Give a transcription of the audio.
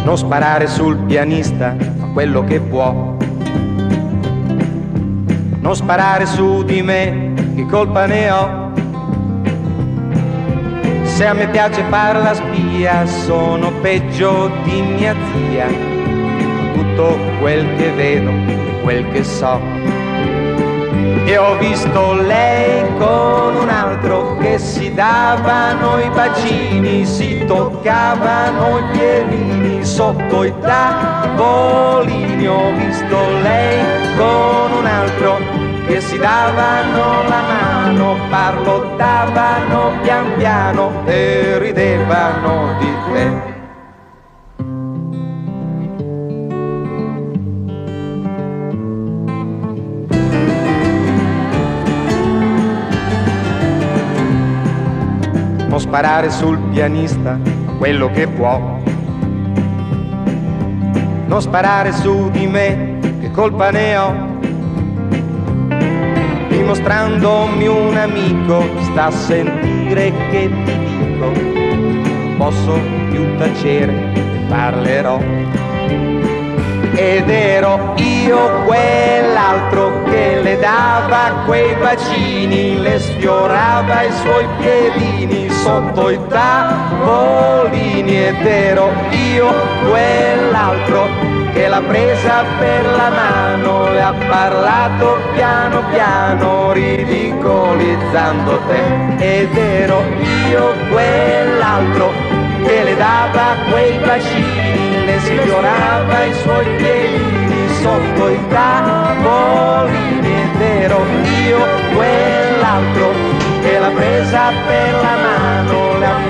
Non sparare sul pianista, ma quello che può. Non sparare su di me, che colpa ne ho? Se a me piace fare la spia, sono peggio di mia zia. Tutto quel che vedo e quel che so. E ho visto lei con un altro che si davano i bacini, si toccavano i piedini sotto i tavolini. Ho visto lei con un altro che si davano la mano, parlottavano pian piano e ridevano di te. Non sparare sul pianista, quello che può. Non sparare su di me, che colpa ne ho? Dimostrandomi un amico, sta a sentire che ti dico. Non posso più tacere, parlerò. Ed ero io quell'altro che le dava quei bacini, le sfiorava i suoi piedini sotto i tavolini. Ed ero io quell'altro che l'ha presa per la mano, le ha parlato piano piano ridicolizzando te. Ed ero io quell'altro che le dava quei bacini, le sfiorava i suoi piedini sotto i tavolini. Ed ero io quell'altro che l'ha presa per la mano, le ha